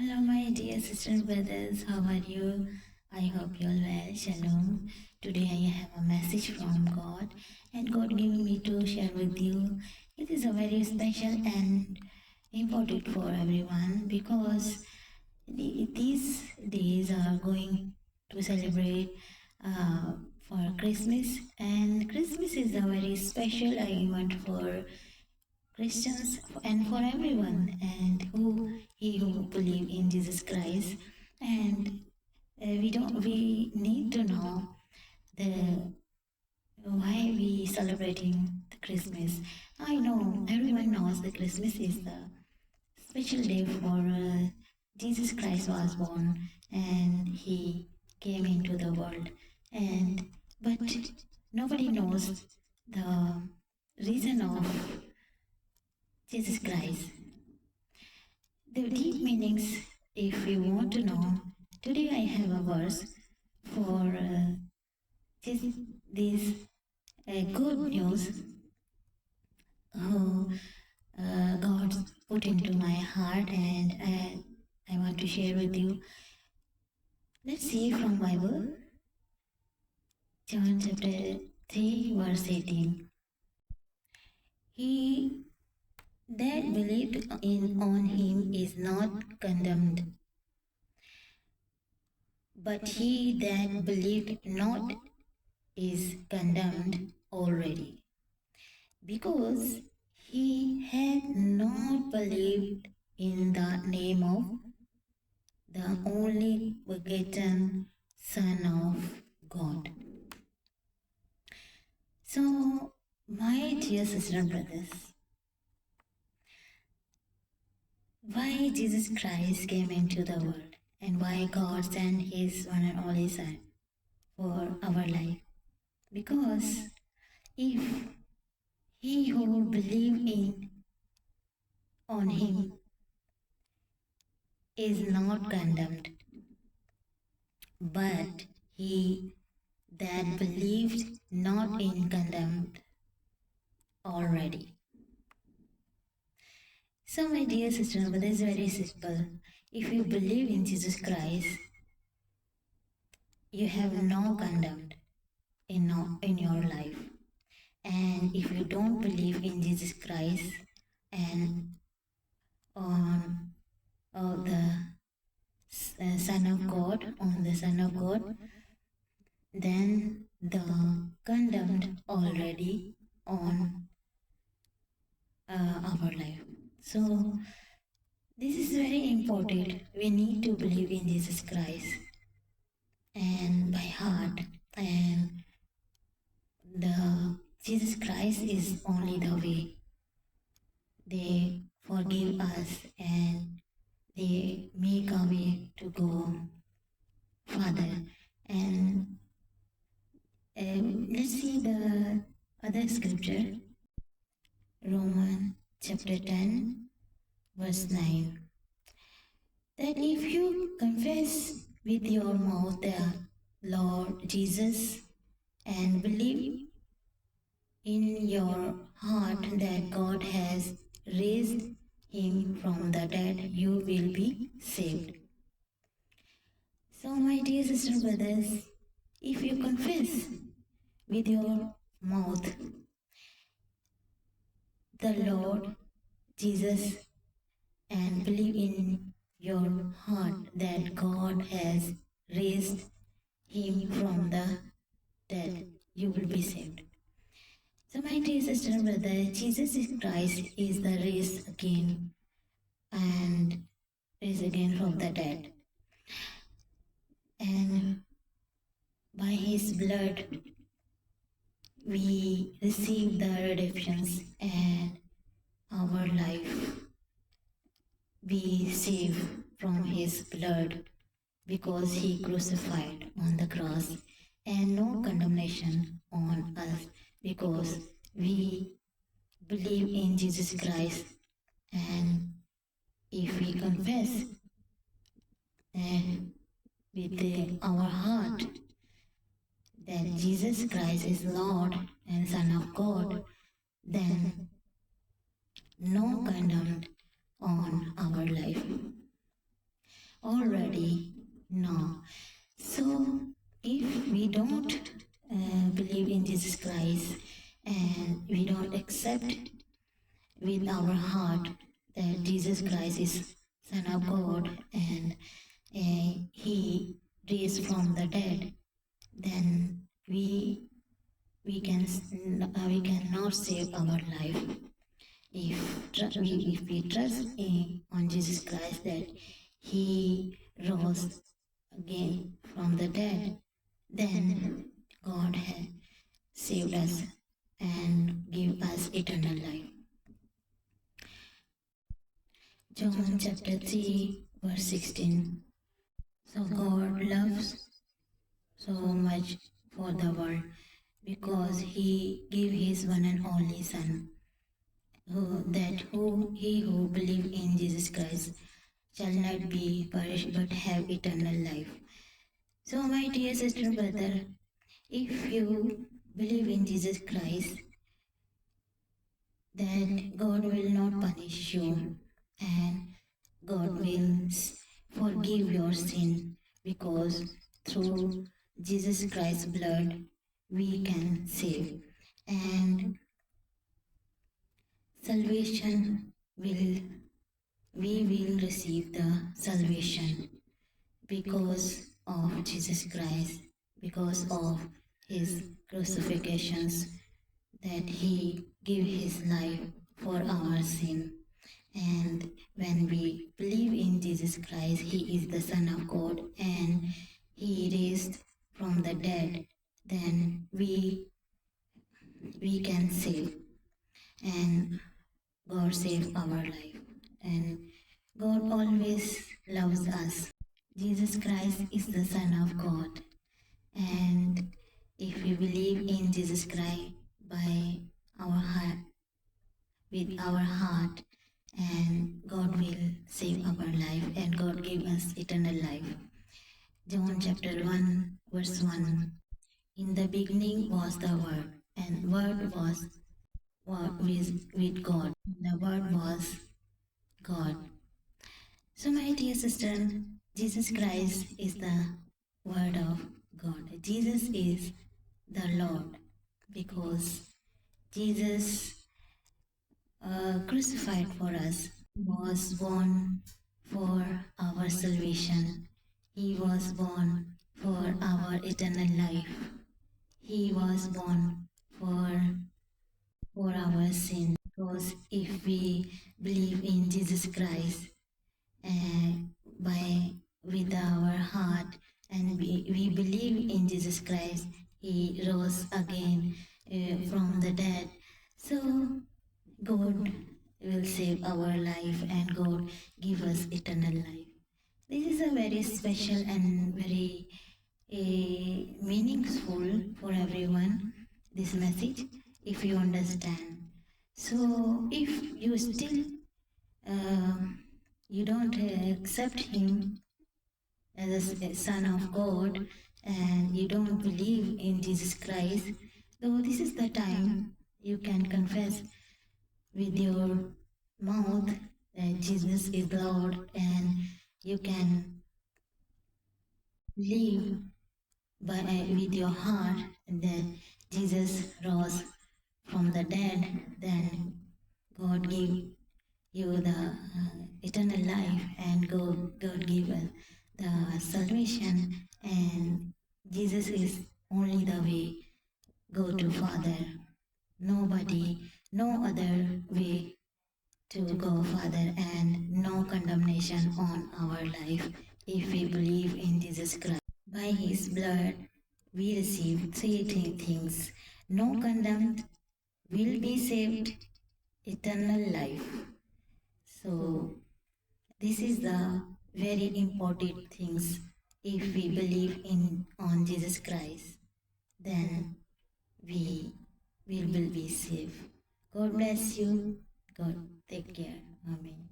Hello, my dear sister and brothers. How are you? I hope you're well. Shalom. Today I have a message from God, and God giving me to share with you. It is a very special and important for everyone because these days are going to celebrate uh, for Christmas, and Christmas is a very special event for Christians and for everyone and who believe in Jesus Christ. And we need to know the why we celebrating the Christmas. I know everyone knows the Christmas is the special day for Jesus Christ was born and he came into the world. And but nobody knows the reason of Jesus Christ. The deep meanings, if you want to know, today I have a verse for this, this good news who God put into my heart, and I want to share with you. Let's see from Bible, John chapter 3, verse 18. He that believed in on him is not condemned, but he that believed not is condemned already, because he had not believed in the name of the only begotten Son of God. So, my dear sisters and brothers, why Jesus Christ came into the world and why God sent his one and only Son for our life? Because if he who believe in on him is not condemned, but he that believed not in condemned already. So, my dear sister, but it's very simple. If you believe in Jesus Christ, you have no condemned in your life. And if you don't believe in Jesus Christ and on the Son of God, on the Son of God, then the condemned already on our life. So this is very important. We need to believe in Jesus Christ and by heart, and the Jesus Christ is only the way. They forgive us and they make a way to go Father. And let's see the other scripture, Romans chapter 10, verse 9. That if you confess with your mouth the Lord Jesus and believe in your heart that God has raised him from the dead, you will be saved. So, my dear sister brothers, if you confess with your mouth the Lord Jesus and believe in your heart that God has raised him from the dead, you will be saved. So, my dear sister and brother, Jesus Christ is the raised again and raised again from the dead. And by his blood, we receive the redemptions and our life be saved from his blood because he crucified on the cross, and no condemnation on us because we believe in Jesus Christ. And if we confess and with our heart that Jesus Christ is Lord and Son of God, then no condemned on our life. already know. So, if we don't believe in Jesus Christ and we don't accept with our heart that Jesus Christ is Son of God and He raised from the dead, then we cannot save our life. If we trust on Jesus Christ that He rose again from the dead, then God has saved us and give us eternal life. John chapter 3 verse 16. So God loves so much for the world because He gave His one and only Son, he who believe in Jesus Christ shall not be perished but have eternal life. So my dear sister and brother, if you believe in Jesus Christ, then God will not punish you and God will forgive your sin because through Jesus Christ's blood we can save and salvation will we will receive the salvation because of Jesus Christ, because of his crucifixions, that he gave his life for our sin. And when we believe in Jesus Christ, he is the Son of God and he raised from the dead, then we can save and God save our life. And God always loves us. Jesus Christ is the Son of God. And if we believe in Jesus Christ by our heart, with our heart, and God will save our life and God give us eternal life. John chapter 1 verse 1. In the beginning was the Word, and Word was with God. The Word was God. So my dear sister, Jesus Christ is the Word of God. Jesus is the Lord because Jesus crucified for us, was born for our salvation. He was born for our eternal life. He was born for our sin. Because if we believe in Jesus Christ by with our heart and we believe in Jesus Christ, He rose again from the dead. So God will save our life and God give us eternal life. This is a very special and very meaningful for everyone, this message, if you understand. So if you still uh, you don't accept him as a son of God and you don't believe in Jesus Christ, though this is the time you can confess with your mouth that Jesus is Lord and you can believe with your heart that Jesus rose from the dead, then God give you the eternal life and God give us the salvation and Jesus is only the way go to Father. Nobody, no other way to go, Father, and no condemnation on our life if we believe in Jesus Christ. By His blood, we receive three things. No condemned will be saved, eternal life. So, this is the very important things. If we believe in on Jesus Christ, then we will be saved. God bless you. God take care. Amen.